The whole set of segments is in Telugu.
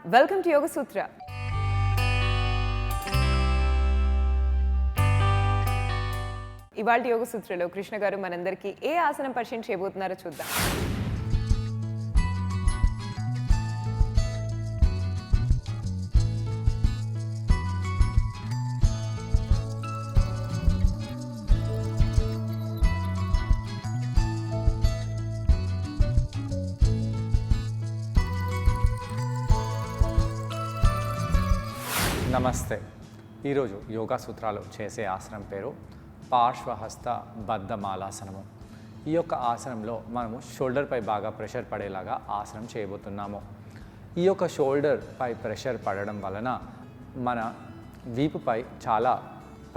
వెల్కమ్ టు యోగ సూత్ర. ఇవాళ యోగ సూత్రలో కృష్ణ గారు మనందరికీ ఏ ఆసనం పరిచయం చేయబోతున్నారో చూద్దాం. నమస్తే. ఈరోజు యోగా సూత్రాలు చేసే ఆసనం పేరు పార్శ్వహస్త బద్ధ మాలాసనము. ఈ యొక్క ఆసనంలో మనము షోల్డర్ పై బాగా ప్రెషర్ పడేలాగా ఆసనం చేయబోతున్నాము. ఈ యొక్క షోల్డర్ పై ప్రెషర్ పడడం వలన మన వీపుపై చాలా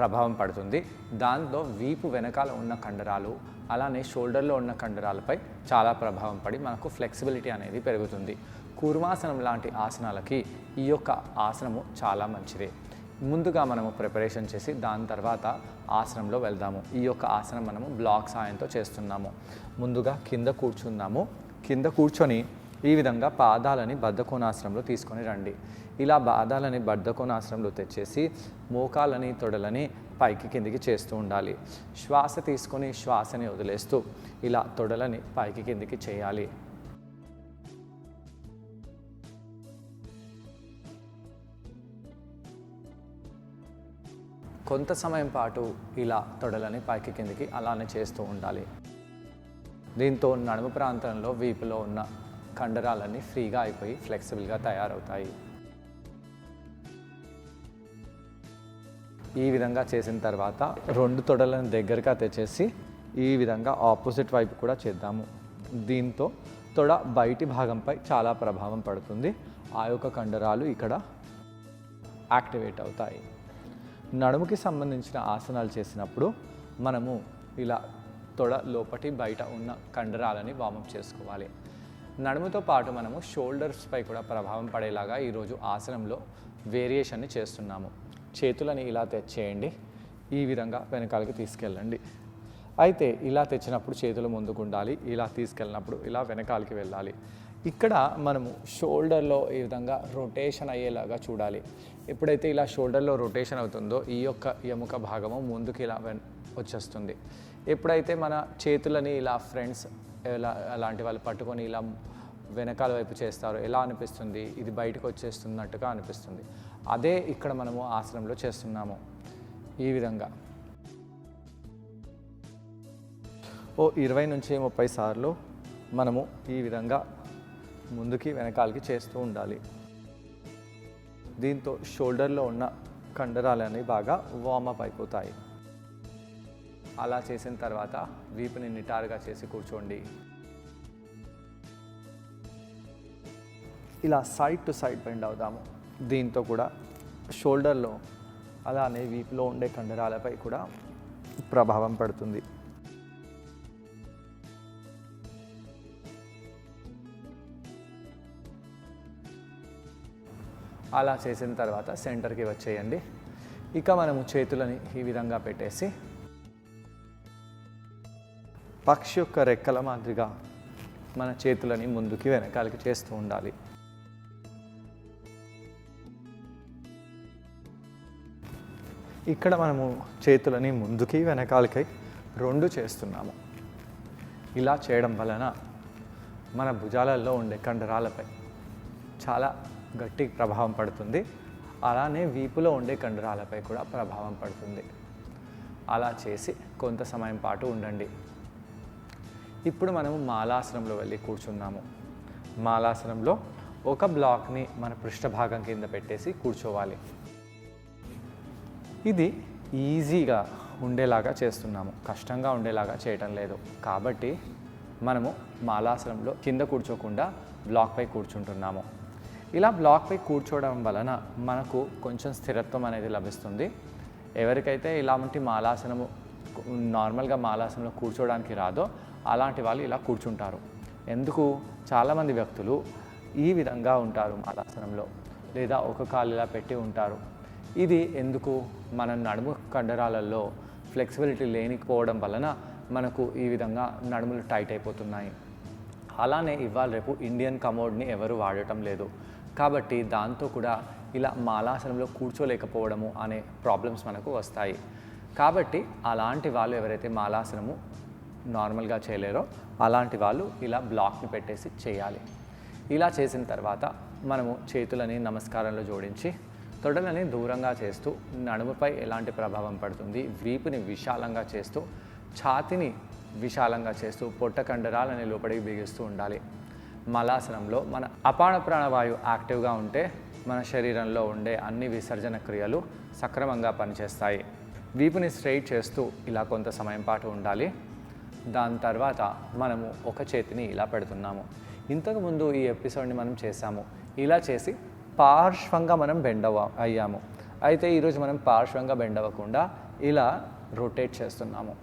ప్రభావం పడుతుంది. దాంతో వీపు వెనకాల ఉన్న కండరాలు అలానే షోల్డర్లో ఉన్న కండరాలపై చాలా ప్రభావం పడి మనకు ఫ్లెక్సిబిలిటీ అనేది పెరుగుతుంది. కూర్మాసనం లాంటి ఆసనాలకి ఈ యొక్క ఆసనము చాలా మంచిది. ముందుగా మనము ప్రిపరేషన్ చేసి దాని తర్వాత ఆసనంలో వెళ్దాము. ఈ యొక్క ఆసనం మనము బ్లాక్ సాయంతో చేస్తున్నాము. ముందుగా కింద కూర్చుందాము. కింద కూర్చొని ఈ విధంగా పాదాలని బద్ధకోణాసనంలో తీసుకొని రండి. ఇలా పాదాలని బద్ధకోణాసనంలో తెచ్చేసి మోకాలని తొడలని పైకి కిందికి చేస్తూ ఉండాలి. శ్వాస తీసుకొని శ్వాసని వదిలేస్తూ ఇలా తొడలని పైకి కిందికి చేయాలి. కొంత సమయం పాటు ఇలా తొడలని పైకి కిందికి అలానే చేస్తూ ఉండాలి. దీంతో నడుము ప్రాంతంలో వీపులో ఉన్న కండరాలన్నీ ఫ్రీగా అయిపోయి ఫ్లెక్సిబుల్గా తయారవుతాయి. ఈ విధంగా చేసిన తర్వాత రెండు తొడలను దగ్గరగా తెచ్చేసి ఈ విధంగా ఆపోజిట్ వైపు కూడా చేద్దాము. దీంతో తొడ బయటి భాగంపై చాలా ప్రభావం పడుతుంది. ఆ యొక్క కండరాలు ఇక్కడ యాక్టివేట్ అవుతాయి. నడుముకి సంబంధించిన ఆసనాలు చేసినప్పుడు మనము ఇలా తొడ లోపటి బయట ఉన్న కండరాలని వార్మప్ చేసుకోవాలి. నడుముతో పాటు మనము షోల్డర్స్పై కూడా ప్రభావం పడేలాగా ఈరోజు ఆసనంలో వేరియేషన్ని చేస్తున్నాము. చేతులని ఇలా తెచ్చేయండి. ఈ విధంగా వెనకాలకి తీసుకెళ్ళండి. అయితే ఇలా తెచ్చినప్పుడు చేతులు ముందుకు ఉండాలి. ఇలా తీసుకెళ్ళినప్పుడు ఇలా వెనకాలకి వెళ్ళాలి. ఇక్కడ మనము షోల్డర్లో ఈ విధంగా రొటేషన్ అయ్యేలాగా చూడాలి. ఎప్పుడైతే ఇలా షోల్డర్లో రొటేషన్ అవుతుందో ఈ యొక్క ఎముక భాగము ముందుకు ఇలా వచ్చేస్తుంది. ఎప్పుడైతే మన చేతులని ఇలా ఫ్రెండ్స్ అలాంటి వాళ్ళు పట్టుకొని ఇలా వెనకాల వైపు చేస్తారో ఎలా అనిపిస్తుంది? ఇది బయటకు వచ్చేస్తున్నట్టుగా అనిపిస్తుంది. అదే ఇక్కడ మనము ఆసనంలో చేస్తున్నాము. ఈ విధంగా 20 నుంచి 30 సార్లు మనము ఈ విధంగా ముందుకి వెనకాలకి చేస్తూ ఉండాలి. దీంతో షోల్డర్లో ఉన్న కండరాలని బాగా వార్మప్ అయిపోతాయి. అలా చేసిన తర్వాత వీపుని నిటారుగా చేసి కూర్చోండి. ఇలా సైడ్ టు సైడ్ బెండ్ అవుదాము. దీంతో కూడా షోల్డర్లో అలానే వీపులో ఉండే కండరాలపై కూడా ప్రభావం పడుతుంది. అలా చేసిన తర్వాత సెంటర్కి వచ్చేయండి. ఇక మనము చేతులని ఈ విధంగా పెట్టేసి పక్షి యొక్క రెక్కల మాదిరిగా మన చేతులని ముందుకి వెనకాలకి చేస్తూ ఉండాలి. ఇక్కడ మనము చేతులని ముందుకి వెనకాలకి రెండు చేస్తున్నాము. ఇలా చేయడం వలన మన భుజాలలో ఉండే కండరాలపై చాలా గట్టి ప్రభావం పడుతుంది. అలానే వీపులో ఉండే కండరాలపై కూడా ప్రభావం పడుతుంది. అలా చేసి కొంత సమయం పాటు ఉండండి. ఇప్పుడు మనము మాలాసనంలో వెళ్ళి కూర్చున్నాము. మాలాసనంలో ఒక బ్లాక్ని మన పృష్ఠభాగం కింద పెట్టేసి కూర్చోవాలి. ఇది ఈజీగా ఉండేలాగా చేస్తున్నాము, కష్టంగా ఉండేలాగా చేయటం లేదు. కాబట్టి మనము మాలాసనంలో కింద కూర్చోకుండా బ్లాక్పై కూర్చుంటున్నాము. ఇలా బ్లాక్పై కూర్చోవడం వలన మనకు కొంచెం స్థిరత్వం అనేది లభిస్తుంది. ఎవరికైతే ఇలాంటి మాలాసనము నార్మల్గా మాలాసనంలో కూర్చోవడానికి రాదో అలాంటి వాళ్ళు ఇలా కూర్చుంటారు. ఎందుకు? చాలామంది వ్యక్తులు ఈ విధంగా ఉంటారు మాలాసనంలో, లేదా ఒక కాలు ఇలా పెట్టి ఉంటారు. ఇది ఎందుకు? మన నడుము కండరాలలో ఫ్లెక్సిబిలిటీ లేనిపోవడం వలన మనకు ఈ విధంగా నడుములు టైట్ అయిపోతున్నాయి. అలానే ఇవాళ రేపు ఇండియన్ కమోడ్ని ఎవరు వాడటం లేదు. కాబట్టి దాంతో కూడా ఇలా మాలాసనంలో కూర్చోలేకపోవడము అనే ప్రాబ్లమ్స్ మనకు వస్తాయి. కాబట్టి అలాంటి వాళ్ళు ఎవరైతే మాలాసనము నార్మల్గా చేయలేరో అలాంటి వాళ్ళు ఇలా బ్లాక్ని పెట్టేసి చేయాలి. ఇలా చేసిన తర్వాత మనము చేతులని నమస్కారంలో జోడించి తొడలని దూరంగా చేస్తూ నడుముపై ఎలాంటి ప్రభావం పడుతుంది, వీపుని విశాలంగా చేస్తూ ఛాతిని విశాలంగా చేస్తూ పొట్ట కండరాలని లోపలికి బిగిస్తూ ఉండాలి. మలాసనంలో మన అపాన ప్రాణవాయువు యాక్టివ్గా ఉంటే మన శరీరంలో ఉండే అన్ని విసర్జన క్రియలు సక్రమంగా పనిచేస్తాయి. వీపుని స్ట్రైట్ చేస్తూ ఇలా కొంత సమయం పాటు ఉండాలి. దాని తర్వాత మనము ఒక చేతిని ఇలా పెడుతున్నాము. ఇంతకుముందు ఈ ఎపిసోడ్ని మనం చేసాము. ఇలా చేసి పార్శ్వంగా మనం బెండ్ అయ్యాము. అయితే ఈరోజు మనం పార్శ్వంగా బెండ్ అవ్వకుండా ఇలా రొటేట్ చేస్తున్నాము.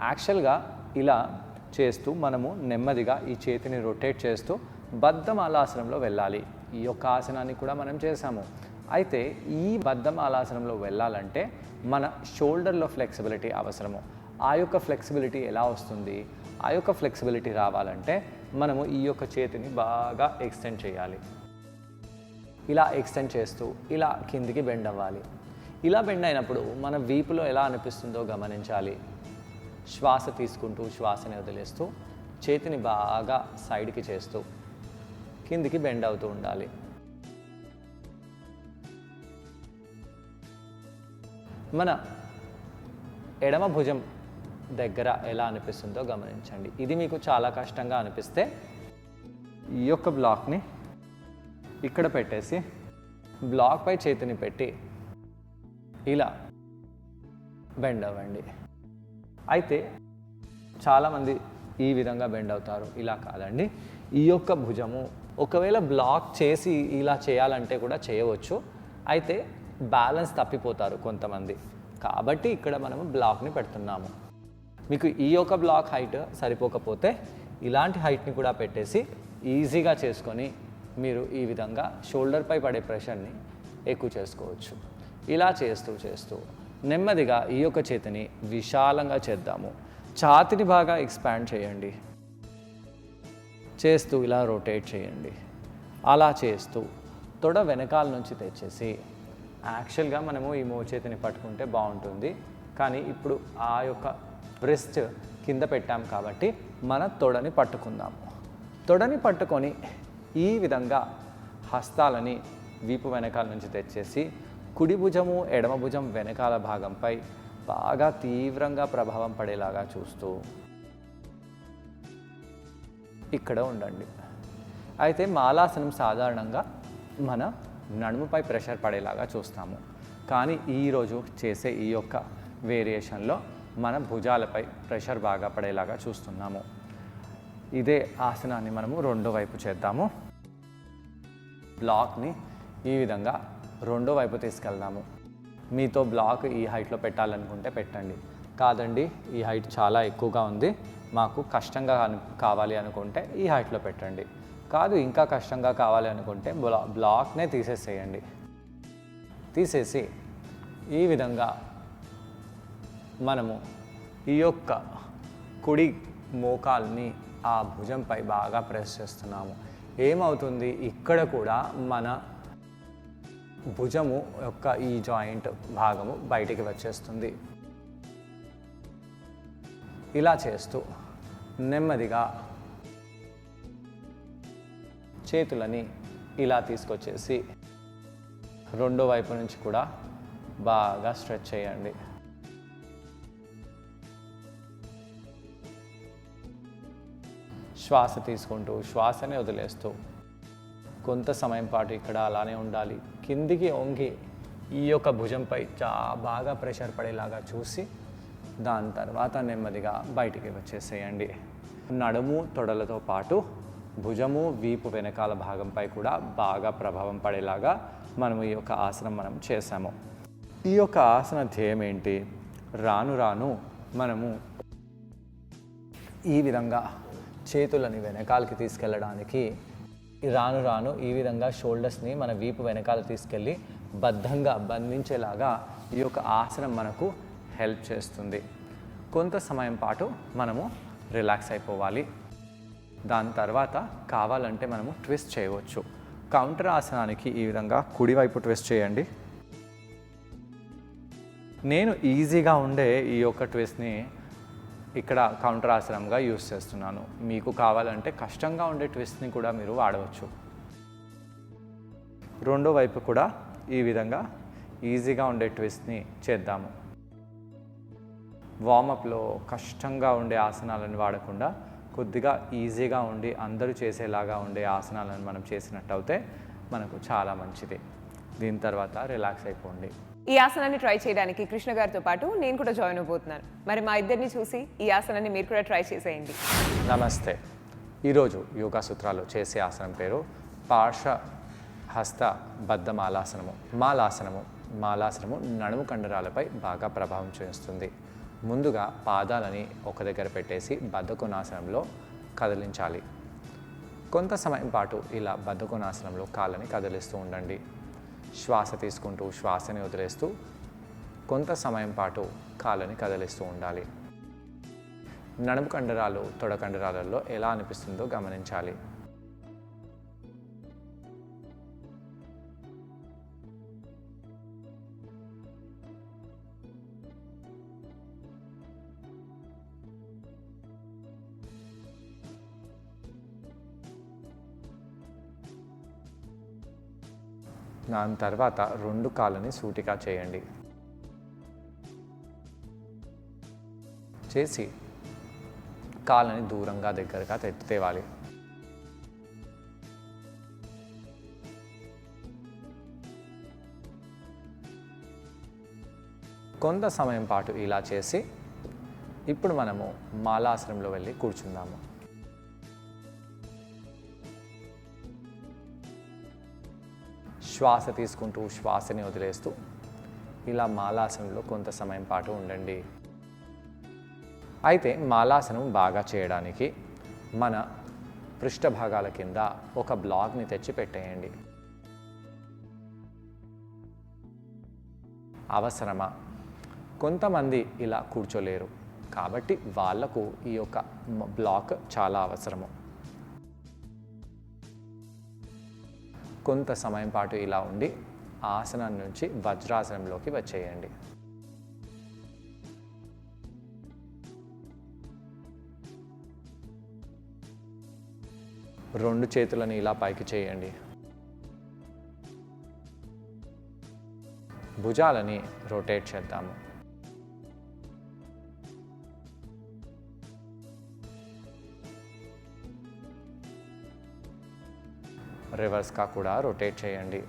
యాక్చువల్గా ఇలా చేస్తూ మనము నెమ్మదిగా ఈ చేతిని రొటేట్ చేస్తూ బద్ధమాలాసనంలో వెళ్ళాలి. ఈ యొక్క ఆసనాన్ని కూడా మనం చేసాము. అయితే ఈ బద్ధమాలాసనంలో వెళ్ళాలంటే మన షోల్డర్లో ఫ్లెక్సిబిలిటీ అవసరము. ఆ యొక్క ఫ్లెక్సిబిలిటీ ఎలా వస్తుంది? ఆ యొక్క ఫ్లెక్సిబిలిటీ రావాలంటే మనము ఈ యొక్క చేతిని బాగా ఎక్స్టెండ్ చేయాలి. ఇలా ఎక్స్టెండ్ చేస్తూ ఇలా కిందికి బెండ్ అవ్వాలి. ఇలా బెండ్ అయినప్పుడు మన వీపులో ఎలా అనిపిస్తుందో గమనించాలి. శ్వాస తీసుకుంటూ శ్వాసని వదిలేస్తూ చేతిని బాగా సైడ్కి చేస్తూ కిందికి బెండ్ అవుతూ ఉండాలి. మన ఎడమ భుజం దగ్గర ఎలా అనిపిస్తుందో గమనించండి. ఇది మీకు చాలా కష్టంగా అనిపిస్తే ఈ యొక్క బ్లాక్ని ఇక్కడ పెట్టేసి బ్లాక్పై చేతిని పెట్టి ఇలా బెండ్ అవ్వండి. అయితే చాలామంది ఈ విధంగా బెండ్ అవుతారు. ఇలా కాదండి. ఈ యొక్క భుజము ఒకవేళ బ్లాక్ చేసి ఇలా చేయాలంటే కూడా చేయవచ్చు. అయితే బ్యాలెన్స్ తప్పిపోతారు కొంతమంది. కాబట్టి ఇక్కడ మనము బ్లాక్ని పెడుతున్నాము. మీకు ఈ యొక్క బ్లాక్ హైట్ సరిపోకపోతే ఇలాంటి హైట్ని కూడా పెట్టేసి ఈజీగా చేసుకొని మీరు ఈ విధంగా షోల్డర్పై పడే ప్రెషర్ని ఎక్కువ చేసుకోవచ్చు. ఇలా చేస్తూ నెమ్మదిగా ఈ యొక్క చేతిని విశాలంగా చేద్దాము. ఛాతిని బాగా ఎక్స్పాండ్ చేయండి. చేస్తూ ఇలా రొటేట్ చేయండి. అలా చేస్తూ తొడ వెనకాల నుంచి తెచ్చేసి యాక్చువల్గా మనము ఈ మోచేతిని పట్టుకుంటే బాగుంటుంది. కానీ ఇప్పుడు ఆ యొక్క బ్రెస్ట్ కింద పెట్టాం కాబట్టి మన తొడని పట్టుకుందాము. తొడని పట్టుకొని ఈ విధంగా హస్తాలని వీపు వెనకాల నుంచి తెచ్చేసి కుడి భుజము ఎడమ భుజం వెనకాల భాగంపై బాగా తీవ్రంగా ప్రభావం పడేలాగా చూస్తూ ఇక్కడ ఉండండి. అయితే మాలాసనం సాధారణంగా మన నడుముపై ప్రెషర్ పడేలాగా చూస్తాము. కానీ ఈరోజు చేసే ఈ యొక్క వేరియేషన్లో మన భుజాలపై ప్రెషర్ బాగా పడేలాగా చూస్తున్నాము. ఇదే ఆసనాన్ని మనము రెండో వైపు చేద్దాము. బ్లాక్ని ఈ విధంగా రెండో వైపు తీసుకెళ్దాము. మీతో బ్లాక్ ఈ హైట్లో పెట్టాలనుకుంటే పెట్టండి. కాదండి ఈ హైట్ చాలా ఎక్కువగా ఉంది, మాకు కష్టంగా కావాలి అనుకుంటే ఈ హైట్లో పెట్టండి. కాదు ఇంకా కష్టంగా కావాలి అనుకుంటే బ్లాక్నే తీసేసేయండి. తీసేసి ఈ విధంగా మనము ఈ యొక్క కుడి మోకాల్ని ఆ భుజంపై బాగా ప్రెస్ చేస్తున్నాము. ఏమవుతుంది, ఇక్కడ కూడా మన భుజము యొక్క ఈ జాయింట్ భాగము బయటికి వచ్చేస్తుంది. ఇలా చేస్తూ నెమ్మదిగా చేతులని ఇలా తీసుకొచ్చేసి రెండో వైపు నుంచి కూడా బాగా స్ట్రెచ్ చేయండి. శ్వాస తీసుకుంటూ శ్వాసనే వదిలేస్తూ కొంత సమయం పాటు ఇక్కడ అలానే ఉండాలి. కిందికి వంగి ఈ యొక్క భుజంపై బాగా ప్రెషర్ పడేలాగా చూసి దాని తర్వాత నెమ్మదిగా బయటికి వచ్చేసేయండి. నడుము తొడలతో పాటు భుజము వీపు వెనకాల భాగంపై కూడా బాగా ప్రభావం పడేలాగా మనము ఈ యొక్క ఆసనం మనం చేసాము. ఈ యొక్క ఆసన ధ్యేయం ఏంటి? రాను రాను మనము ఈ విధంగా చేతులని వెనకాలకి తీసుకెళ్ళడానికి రాను రాను ఈ విధంగా షోల్డర్స్ని మన వీపు వెనకాల తీసుకెళ్ళి బద్ధంగా బంధించేలాగా ఈ యొక్క ఆసనం మనకు హెల్ప్ చేస్తుంది. కొంత సమయం పాటు మనము రిలాక్స్ అయిపోవాలి. దాని తర్వాత కావాలంటే మనము ట్విస్ట్ చేయవచ్చు. కౌంటర్ ఆసనానికి ఈ విధంగా కుడివైపు ట్విస్ట్ చేయండి. నేను ఈజీగా ఉండే ఈ యొక్క ట్విస్ట్ని ఇక్కడ కౌంటర్ ఆసనంగా యూస్ చేస్తున్నాను. మీకు కావాలంటే కష్టంగా ఉండే ట్విస్ట్ని కూడా మీరు వాడవచ్చు. రెండో వైపు కూడా ఈ విధంగా ఈజీగా ఉండే ట్విస్ట్ని చేద్దాము. వార్మప్లో కష్టంగా ఉండే ఆసనాలను వాడకుండా కొద్దిగా ఈజీగా ఉండి అందరూ చేసేలాగా ఉండే ఆసనాలను మనం చేసినట్టయితే మనకు చాలా మంచిది. దీని తర్వాత రిలాక్స్ అయిపోండి. ఈ ఆసనాన్ని ట్రై చేయడానికి కృష్ణ గారితో పాటు నేను కూడా జాయిన్ అవబోతున్నాను. మరి మా ఇద్దరిని చూసి ఈ ఆసనాన్ని మీరు కూడా ట్రై చేసేయండి. నమస్తే. ఈరోజు యోగా సూత్రాలు చేసే ఆసనం పేరు పార్శ్వ హస్త బద్ధ మాలాసనము. మాలాసనము నడుము కండరాలపై బాగా ప్రభావం చూపిస్తుంది. ముందుగా పాదాలని ఒక దగ్గర పెట్టేసి బద్ధకోణాసనంలో కదిలించాలి. కొంత సమయం పాటు ఇలా బద్ధకోణాసనంలో కాళ్ళని కదిలిస్తూ ఉండండి. శ్వాస తీసుకుంటూ శ్వాసని వదిలేస్తూ కొంత సమయం పాటు కాళ్ళని కదిలిస్తూ ఉండాలి. నడుము కండరాలు తొడ కండరాలలో ఎలా అనిపిస్తుందో గమనించాలి. దాని తర్వాత రెండు కాళ్ళని సూటిగా చేయండి. చేసి కాళ్ళని దూరంగా దగ్గరగా తేవాలి. కొంత సమయం పాటు ఇలా చేసి ఇప్పుడు మనము మాలాసనంలో వెళ్ళి కూర్చుందాము. శ్వాస తీసుకుంటూ శ్వాసని వదిలేస్తూ ఇలా మాలాసనంలో కొంత సమయం పాటు ఉండండి. అయితే మాలాసనం బాగా చేయడానికి మన పృష్ఠభాగాల కింద ఒక బ్లాక్ని తెచ్చి పెట్టేయండి. అవసరమా? కొంతమంది ఇలా కూర్చోలేరు కాబట్టి వాళ్లకు ఈ యొక్క బ్లాక్ చాలా అవసరము. కొంత సమయం పాటు ఇలా ఉండి ఆసనం నుంచి వజ్రాసనంలోకి వచ్చేయండి. రెండు చేతులను ఇలా పైకి చేయండి. భుజాలని రొటేట్ చేద్దాము. రివర్స్గా కూడా రొటేట్ చేయండి.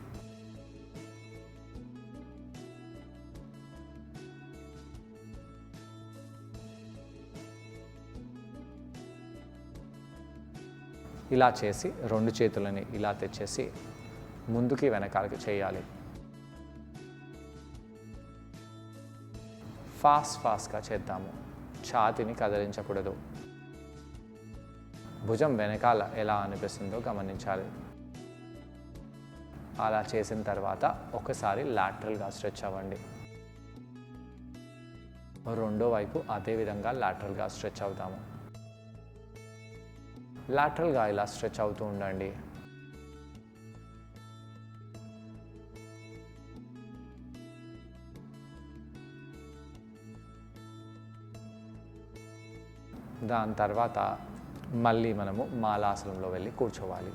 ఇలా చేసి రెండు చేతులని ఇలా తెచ్చేసి ముందుకి వెనకాలకి చేయాలి. ఫాస్ట్గా చేద్దాము. ఛాతీని కదిలించకూడదు. భుజం వెనకాల ఎలా అనిపిస్తుందో గమనించాలి. అలా చేసిన తర్వాత ఒకసారి లాటరల్గా స్ట్రెచ్ అవ్వండి. రెండో వైపు అదే విధంగా లాటరల్గా స్ట్రెచ్ అవుతాము. లాటరల్గా ఇలా స్ట్రెచ్ అవుతూ ఉండండి. దాని తర్వాత మళ్ళీ మనము మాలాసనంలో వెళ్ళి కూర్చోవాలి.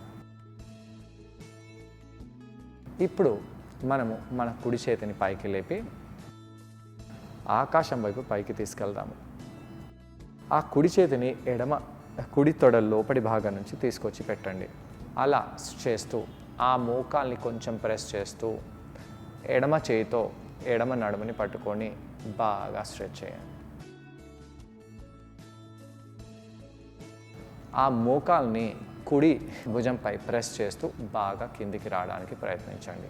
ఇప్పుడు మనము మన కుడి చేతిని పైకి లేపి ఆకాశం వైపు పైకి తీసుకెళ్దాము. ఆ కుడి చేతిని కుడి తొడ లోపడి భాగం నుంచి తీసుకొచ్చి పెట్టండి. అలా చేస్తూ ఆ మోకాల్ని కొంచెం ప్రెస్ చేస్తూ ఎడమ చేయితో ఎడమ నడుముని పట్టుకొని బాగా స్ట్రెచ్ చేయండి. ఆ మోకాల్ని కుడి భుజంపై ప్రెస్ చేస్తూ బాగా కిందికి రావడానికి ప్రయత్నించండి.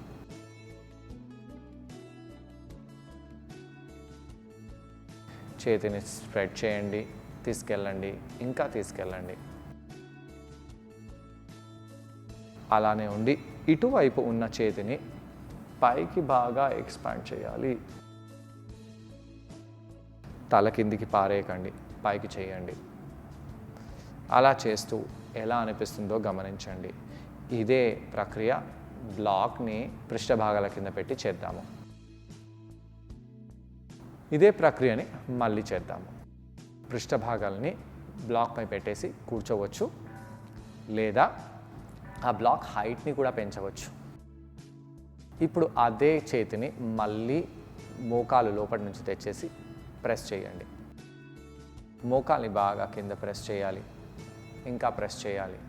చేతిని స్ప్రెడ్ చేయండి, తీసుకెళ్ళండి, ఇంకా తీసుకెళ్ళండి. అలానే ఉండి ఇటువైపు ఉన్న చేతిని పైకి బాగా ఎక్స్పాండ్ చేయాలి. తల కిందికి పారేయకండి, పైకి చేయండి. అలా చేస్తూ ఎలా అనిపిస్తుందో గమనించండి. ఇదే ప్రక్రియ బ్లాక్ని పృష్ఠభాగాల కింద పెట్టి చేద్దాము. ఇదే ప్రక్రియని మళ్ళీ చేద్దాము. పృష్ఠభాగాలని బ్లాక్పై పెట్టేసి కూర్చోవచ్చు, లేదా ఆ బ్లాక్ హైట్ని కూడా పెంచవచ్చు. ఇప్పుడు అదే చేతిని మళ్ళీ మోకాలు లోపటి నుంచి తెచ్చేసి ప్రెస్ చేయండి. మోకాల్ని బాగా కింద ప్రెస్ చేయాలి, ఇంకా ప్రెస్ చేయాలి.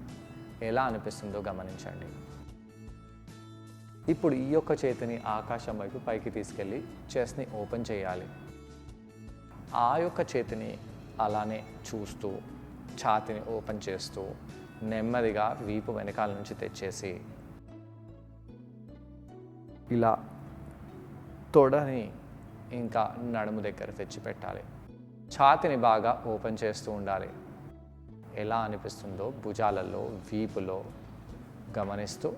ఎలా అనిపిస్తుందో గమనించండి. ఇప్పుడు ఈ యొక్క చేతిని ఆకాశం వైపు పైకి తీసుకెళ్ళి చెస్ట్ని ఓపెన్ చేయాలి. ఆ యొక్క చేతిని అలానే చూస్తూ ఛాతీని ఓపెన్ చేస్తూ నెమ్మదిగా వీపు వెనకాల నుంచి తెచ్చేసి ఇలా తొడని ఇంకా నడుము దగ్గర తెచ్చి పెట్టాలి. ఛాతీని బాగా ఓపెన్ చేస్తూ ఉండాలి. ఎలా అనిపిస్తుందో భుజాలలో, వీపులో గమనిస్తూ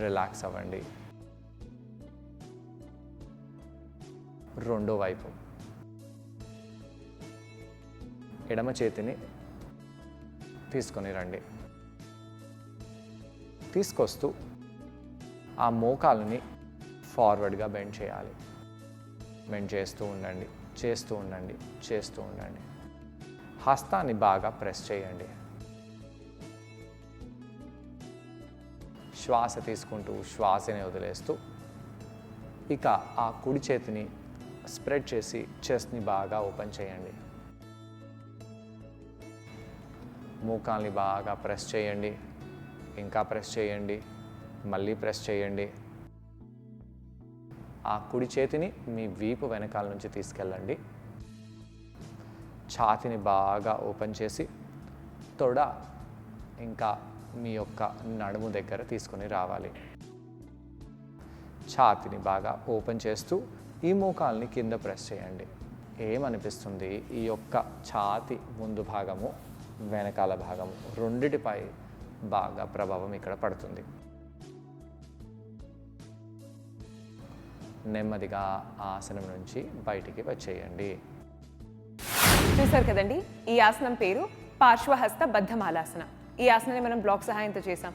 రిలాక్స్ అవ్వండి. రెండో వైపు ఎడమ చేతిని తీసుకొని రండి. తీసుకొస్తూ ఆ మోకాలని ఫార్వర్డ్గా బెండ్ చేయాలి. బెండ్ చేస్తూ ఉండండి, చేస్తూ ఉండండి, చేస్తూ ఉండండి. హస్తాన్ని బాగా ప్రెస్ చేయండి. శ్వాస తీసుకుంటూ శ్వాసని వదిలేస్తూ ఇక ఆ కుడి చేతిని స్ప్రెడ్ చేసి చెస్ట్ని బాగా ఓపెన్ చేయండి. మోకాల్ని బాగా ప్రెస్ చేయండి, ఇంకా ప్రెస్ చేయండి, మళ్ళీ ప్రెస్ చేయండి. ఆ కుడి చేతిని మీ వీపు వెనకాల నుంచి తీసుకెళ్ళండి. ఛాతీని బాగా ఓపెన్ చేసి తొడ ఇంకా మీ యొక్క నడుము దగ్గర తీసుకొని రావాలి. ఛాతీని బాగా ఓపెన్ చేస్తూ ఈ మోకాల్ని కింద ప్రెస్ చేయండి. ఏమనిపిస్తుంది? ఈ యొక్క ఛాతీ ముందు భాగము, వెనకాల భాగము రెండిటిపై బాగా ప్రభావం ఇక్కడ పడుతుంది. నెమ్మదిగా ఆసనం నుంచి బయటికి వచ్చేయండి. చూసారు కదండి, ఈ ఆసనం పేరు పార్శ్వహస్త బద్ధమాలాసన. ఈ ఆసనాన్ని మనం బ్లాక్ సహాయంతో చేసాం.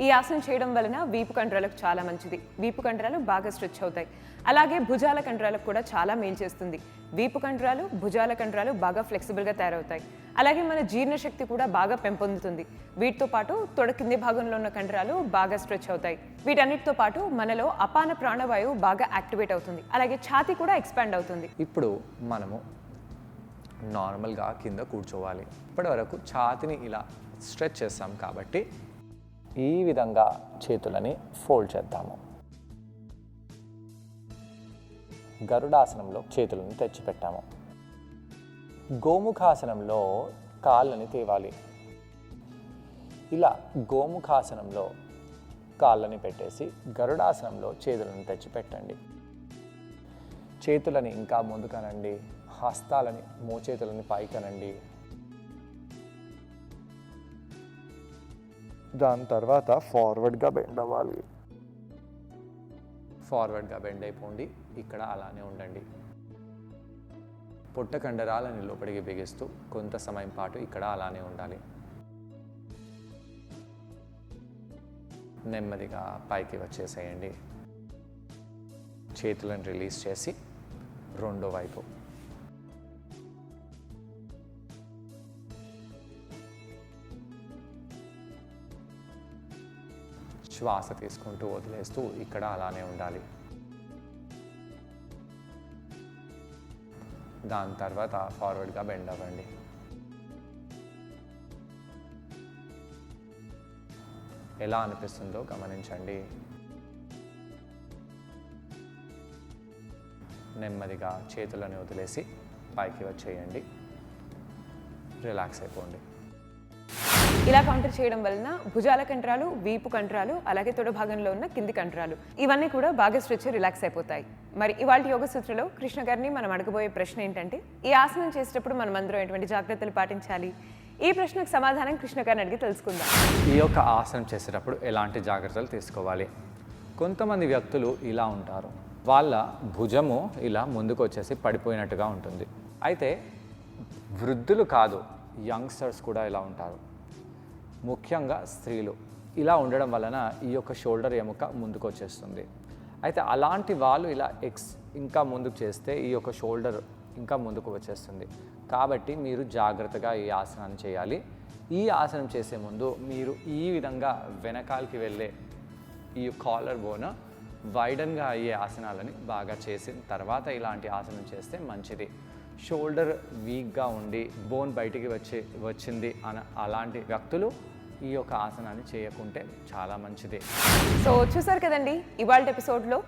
ఈ ఆసనం చేయడం వలన వీపు కండరాలకు చాలా మంచిది. వీపు కండరాలు బాగా స్ట్రెచ్ అవుతాయి. అలాగే భుజాల కండరాలకు కూడా చాలా మేలు చేస్తుంది. వీపు కండరాలు, భుజాల కండరాలు బాగా ఫ్లెక్సిబుల్గా తయారవుతాయి. అలాగే మన జీర్ణశక్తి కూడా బాగా పెంపొందుతుంది. వీటితో పాటు తొడ కింది భాగంలో ఉన్న కండరాలు బాగా స్ట్రెచ్ అవుతాయి. వీటన్నిటితో పాటు మనలో అపాన ప్రాణవాయువు బాగా యాక్టివేట్ అవుతుంది. అలాగే ఛాతీ కూడా ఎక్స్పాండ్ అవుతుంది. ఇప్పుడు మనము నార్మల్గా కింద కూర్చోవాలి. ఇప్పటి వరకు ఛాతీని ఇలా స్ట్రెచ్ చేస్తాం కాబట్టి ఈ విధంగా చేతులని ఫోల్డ్ చేద్దాము. గరుడాసనంలో చేతులను తెచ్చిపెట్టాము. గోముఖాసనంలో కాళ్ళని తేవాలి. ఇలా గోముఖాసనంలో కాళ్ళని పెట్టేసి గరుడాసనంలో చేతులను తెచ్చిపెట్టండి. చేతులని ఇంకా ముందుకనండి. హస్తాలని, మోచేతులని పైకనండి. దాని తర్వాత ఫార్వర్డ్గా బెండ్ అవ్వాలి. ఫార్వర్డ్గా బెండ్ అయిపోండి. ఇక్కడ అలానే ఉండండి. పొట్ట కండరాలని లోపలికి బిగిస్తూ కొంత సమయం పాటు ఇక్కడ అలానే ఉండాలి. నెమ్మదిగా పైకి వచ్చేసేయండి. చేతులను రిలీజ్ చేసి రెండో వైపు శ్వాస తీసుకుంటూ వదిలేస్తూ ఇక్కడ అలానే ఉండాలి. దాని తర్వాత ఫార్వర్డ్గా బెండ్ అవ్వండి. ఎలా అనిపిస్తుందో గమనించండి. నెమ్మదిగా చేతులను వదిలేసి పైకి వచ్చేయండి. రిలాక్స్ అయిపోండి. ఇలా కౌంటర్ చేయడం వలన భుజాల కండరాలు, వీపు కండరాలు, అలాగే తొడ భాగంలో ఉన్న కింది కండరాలు ఇవన్నీ కూడా బాగా స్ట్రెచ్ రిలాక్స్ అయిపోతాయి. మరి ఇవాళ యోగ సూత్రలో కృష్ణ గారిని మనం అడగబోయే ప్రశ్న ఏంటంటే, ఈ ఆసనం చేసేటప్పుడు మనం అందరం ఎటువంటి జాగ్రత్తలు పాటించాలి? ఈ ప్రశ్నకు సమాధానం కృష్ణ గారిని అడిగి తెలుసుకుందాం. ఈ యొక్క ఆసనం చేసేటప్పుడు ఎలాంటి జాగ్రత్తలు తీసుకోవాలి? కొంతమంది వ్యక్తులు ఇలా ఉంటారు. వాళ్ళ భుజము ఇలా ముందుకు వచ్చేసి పడిపోయినట్టుగా ఉంటుంది. అయితే వృద్ధులు కాదు, యంగ్స్టర్స్ కూడా ఇలా ఉంటారు. ముఖ్యంగా స్త్రీలు ఇలా ఉండడం వలన ఈ యొక్క షోల్డర్ ఎముక ముందుకు వచ్చేస్తుంది. అయితే అలాంటి వాళ్ళు ఇలా ఇంకా ముందుకు చేస్తే ఈ యొక్క షోల్డర్ ఇంకా ముందుకు వచ్చేస్తుంది. కాబట్టి మీరు జాగ్రత్తగా ఈ ఆసనాన్ని చేయాలి. ఈ ఆసనం చేసే ముందు మీరు ఈ విధంగా వెనకాలకి వెళ్ళే ఈ కాలర్ బోన్ వైడన్గా అయ్యే ఆసనాలని బాగా చేసిన తర్వాత ఇలాంటి ఆసనం చేస్తే మంచిది. షోల్డర్ వీక్గా ఉండి బోన్ బయటికి వచ్చింది అలాంటి వ్యక్తులు ఈ యొక్క ఆసనాన్ని చేయకుంటే చాలా మంచిది. సో చూసారు కదండి ఇవాళ ఎపిసోడ్లో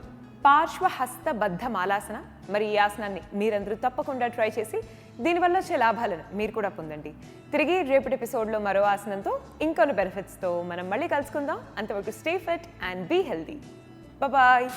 పార్శ్వహస్త బద్ధ మాలాసన. మరి ఈ ఆసనాన్ని మీరందరూ తప్పకుండా ట్రై చేసి దీనివల్ల వచ్చే లాభాలను మీరు కూడా పొందండి. తిరిగి రేపటి ఎపిసోడ్లో మరో ఆసనంతో ఇంకొన్ని బెనిఫిట్స్తో మనం మళ్ళీ కలుసుకుందాం. అంతవరకు stay fit and be healthy. Bye.